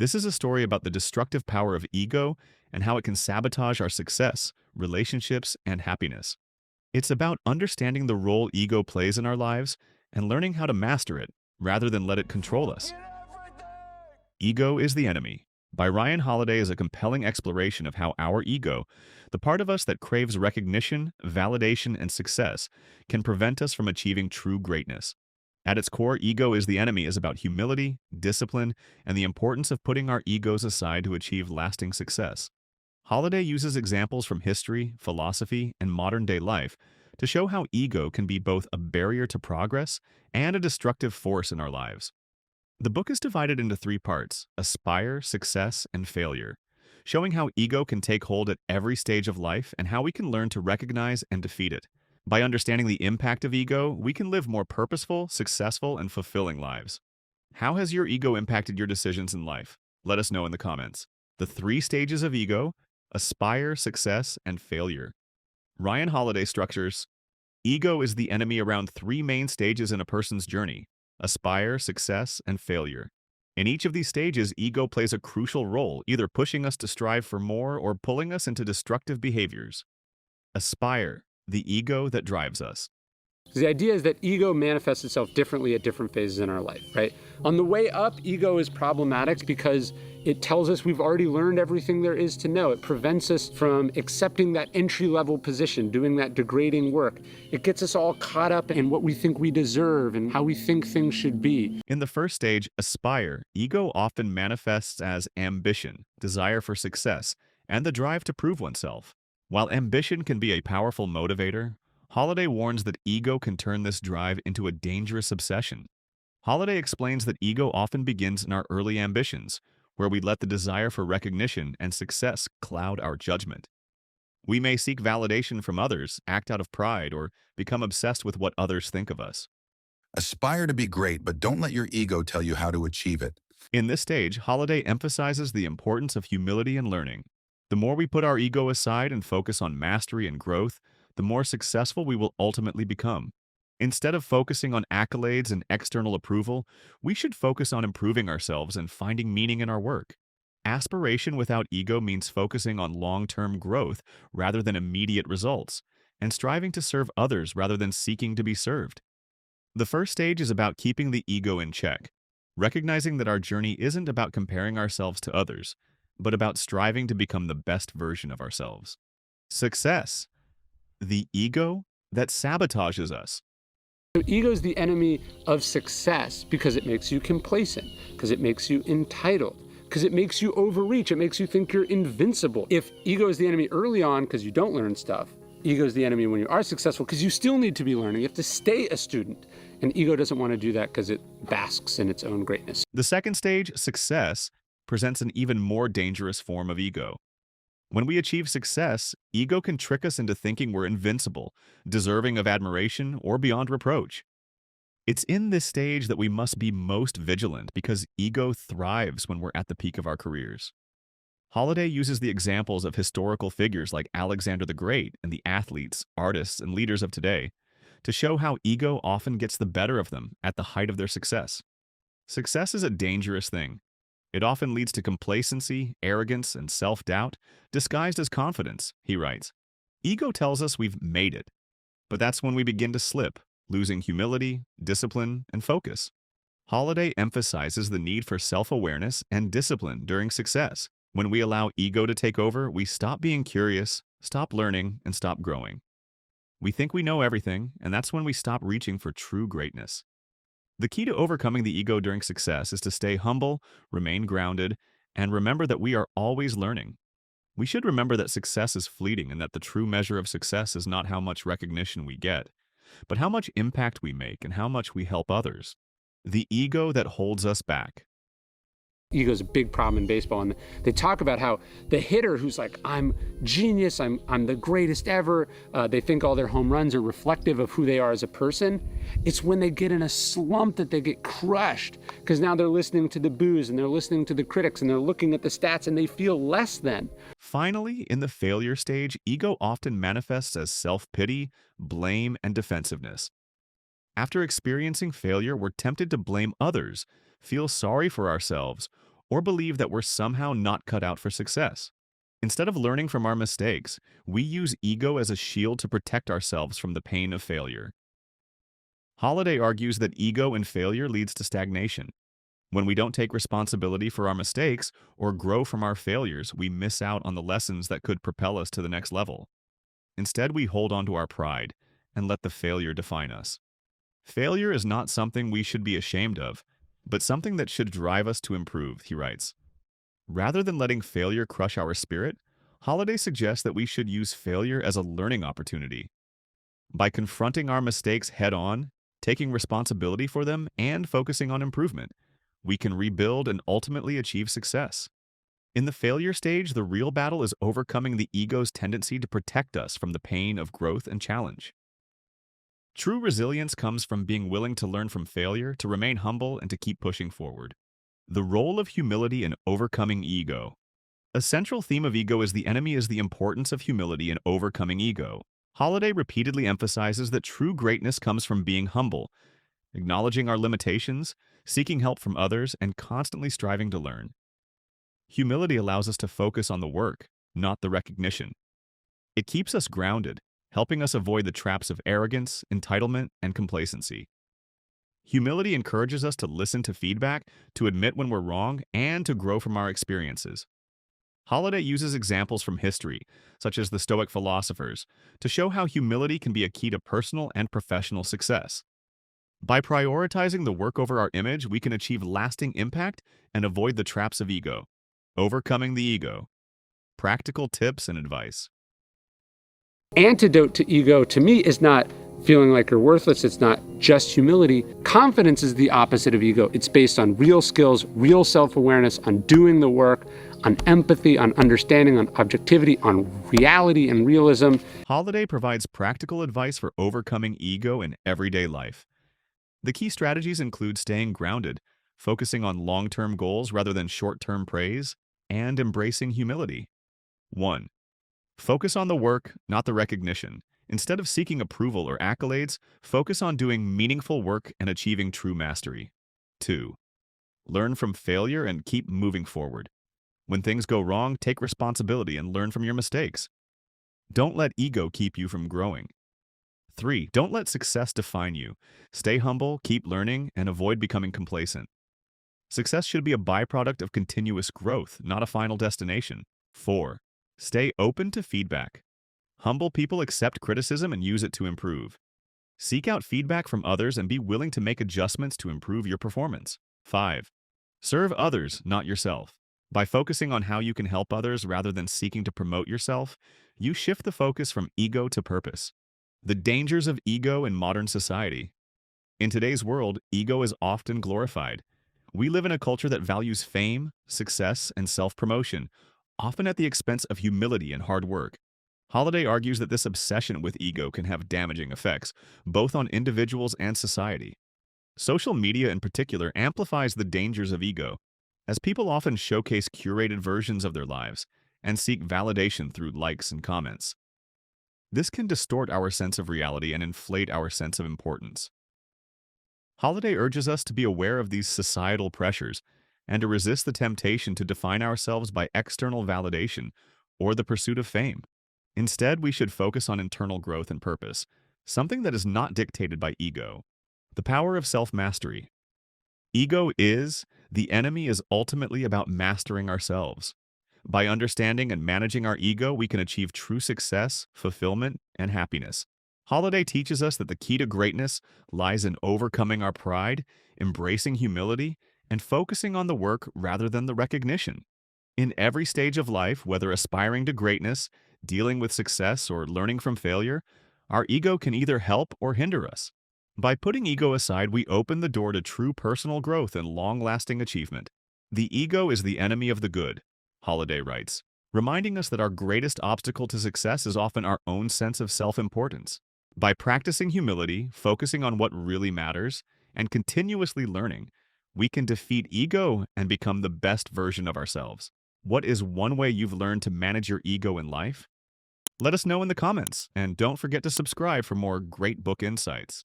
This is a story about the destructive power of ego and how it can sabotage our success, relationships, and happiness. It's about understanding the role ego plays in our lives and learning how to master it rather than let it control us. Ego is the Enemy by Ryan Holiday is a compelling exploration of how our ego, the part of us that craves recognition, validation, and success, can prevent us from achieving true greatness. At its core, Ego is the Enemy is about humility, discipline, and the importance of putting our egos aside to achieve lasting success. Holiday uses examples from history, philosophy, and modern-day life to show how ego can be both a barrier to progress and a destructive force in our lives. The book is divided into three parts: aspire, success, and failure, showing how ego can take hold at every stage of life and how we can learn to recognize and defeat it. By understanding the impact of ego, we can live more purposeful, successful, and fulfilling lives. How has your ego impacted your decisions in life? Let us know in the comments. The three stages of ego: aspire, success, and failure. Ryan Holiday structures ego is the enemy around three main stages in a person's journey: aspire, success, and failure. In each of these stages, ego plays a crucial role, either pushing us to strive for more or pulling us into destructive behaviors. Aspire, the ego that drives us. The idea is that ego manifests itself differently at different phases in our life, right? On the way up, ego is problematic because it tells us we've already learned everything there is to know. It prevents us from accepting that entry-level position, doing that degrading work. It gets us all caught up in what we think we deserve and how we think things should be. In the first stage, aspire, ego often manifests as ambition, desire for success, and the drive to prove oneself. While ambition can be a powerful motivator, Holiday warns that ego can turn this drive into a dangerous obsession. Holiday explains that ego often begins in our early ambitions, where we let the desire for recognition and success cloud our judgment. We may seek validation from others, act out of pride, or become obsessed with what others think of us. Aspire to be great, but don't let your ego tell you how to achieve it. In this stage, Holiday emphasizes the importance of humility and learning. The more we put our ego aside and focus on mastery and growth, the more successful we will ultimately become. Instead of focusing on accolades and external approval, we should focus on improving ourselves and finding meaning in our work. Aspiration without ego means focusing on long-term growth rather than immediate results, and striving to serve others rather than seeking to be served. The first stage is about keeping the ego in check, recognizing that our journey isn't about comparing ourselves to others, but about striving to become the best version of ourselves. Success, the ego that sabotages us. So ego is the enemy of success because it makes you complacent, because it makes you entitled, because it makes you overreach, it makes you think you're invincible. If ego is the enemy early on because you don't learn stuff, ego is the enemy when you are successful because you still need to be learning. You have to stay a student. And ego doesn't want to do that because it basks in its own greatness. The second stage, success, presents an even more dangerous form of ego. When we achieve success, ego can trick us into thinking we're invincible, deserving of admiration, or beyond reproach. It's in this stage that we must be most vigilant because ego thrives when we're at the peak of our careers. Holiday uses the examples of historical figures like Alexander the Great and the athletes, artists, and leaders of today to show how ego often gets the better of them at the height of their success. Success is a dangerous thing. It often leads to complacency, arrogance, and self-doubt, disguised as confidence, he writes. Ego tells us we've made it, but that's when we begin to slip, losing humility, discipline, and focus. Holiday emphasizes the need for self-awareness and discipline during success. When we allow ego to take over, we stop being curious, stop learning, and stop growing. We think we know everything, and that's when we stop reaching for true greatness. The key to overcoming the ego during success is to stay humble, remain grounded, and remember that we are always learning. We should remember that success is fleeting and that the true measure of success is not how much recognition we get, but how much impact we make and how much we help others. The ego that holds us back. Ego is a big problem in baseball, and they talk about how the hitter who's like, I'm genius, I'm the greatest ever, they think all their home runs are reflective of who they are as a person. It's when they get in a slump that they get crushed, because now they're listening to the boos and they're listening to the critics and they're looking at the stats and they feel less than. Finally, in the failure stage, ego often manifests as self-pity, blame, and defensiveness. After experiencing failure, we're tempted to blame others, feel sorry for ourselves, or believe that we're somehow not cut out for success. Instead of learning from our mistakes, we use ego as a shield to protect ourselves from the pain of failure. Holiday argues that ego and failure leads to stagnation. When we don't take responsibility for our mistakes or grow from our failures, we miss out on the lessons that could propel us to the next level. Instead, we hold on to our pride and let the failure define us. Failure is not something we should be ashamed of, but something that should drive us to improve, he writes. Rather than letting failure crush our spirit, Holiday suggests that we should use failure as a learning opportunity. By confronting our mistakes head on, taking responsibility for them, and focusing on improvement, we can rebuild and ultimately achieve success. In the failure stage, the real battle is overcoming the ego's tendency to protect us from the pain of growth and challenge. True resilience comes from being willing to learn from failure, to remain humble, and to keep pushing forward. The role of humility in overcoming ego. A central theme of ego is the enemy is the importance of humility in overcoming ego. Holiday repeatedly emphasizes that true greatness comes from being humble, acknowledging our limitations, seeking help from others, and constantly striving to learn. Humility allows us to focus on the work, not the recognition. It keeps us grounded, helping us avoid the traps of arrogance, entitlement, and complacency. Humility encourages us to listen to feedback, to admit when we're wrong, and to grow from our experiences. Holiday uses examples from history, such as the Stoic philosophers, to show how humility can be a key to personal and professional success. By prioritizing the work over our image, we can achieve lasting impact and avoid the traps of ego. Overcoming the ego. Practical tips and advice. Antidote to ego, to me, is not feeling like you're worthless. It's not just humility. Confidence is the opposite of ego. It's based on real skills, real self-awareness, on doing the work, on empathy, on understanding, on objectivity, on reality and realism. Holiday provides practical advice for overcoming ego in everyday life. The key strategies include staying grounded, focusing on long-term goals rather than short-term praise, and embracing humility. 1. Focus on the work, not the recognition. Instead of seeking approval or accolades, focus on doing meaningful work and achieving true mastery. 2. Learn from failure and keep moving forward. When things go wrong, take responsibility and learn from your mistakes. Don't let ego keep you from growing. 3. Don't let success define you. Stay humble, keep learning, and avoid becoming complacent. Success should be a byproduct of continuous growth, not a final destination. 4. Stay open to feedback. Humble people accept criticism and use it to improve. Seek out feedback from others and be willing to make adjustments to improve your performance. 5. Serve others, not yourself. By focusing on how you can help others rather than seeking to promote yourself, you shift the focus from ego to purpose. The dangers of ego in modern society. In today's world, ego is often glorified. We live in a culture that values fame, success, and self-promotion, often at the expense of humility and hard work. Holiday argues that this obsession with ego can have damaging effects, both on individuals and society. Social media in particular amplifies the dangers of ego, as people often showcase curated versions of their lives and seek validation through likes and comments. This can distort our sense of reality and inflate our sense of importance. Holiday urges us to be aware of these societal pressures and to resist the temptation to define ourselves by external validation or the pursuit of fame. Instead, we should focus on internal growth and purpose, something that is not dictated by ego. The power of self-mastery. The enemy is ultimately about mastering ourselves. By understanding and managing our ego, we can achieve true success, fulfillment, and happiness. Holiday teaches us that the key to greatness lies in overcoming our pride, embracing humility, and focusing on the work rather than the recognition. In every stage of life, whether aspiring to greatness, dealing with success, or learning from failure, our ego can either help or hinder us. By putting ego aside, we open the door to true personal growth and long-lasting achievement. The ego is the enemy of the good, Holiday writes, reminding us that our greatest obstacle to success is often our own sense of self-importance. By practicing humility, focusing on what really matters, and continuously learning, we can defeat ego and become the best version of ourselves. What is one way you've learned to manage your ego in life? Let us know in the comments, and don't forget to subscribe for more great book insights.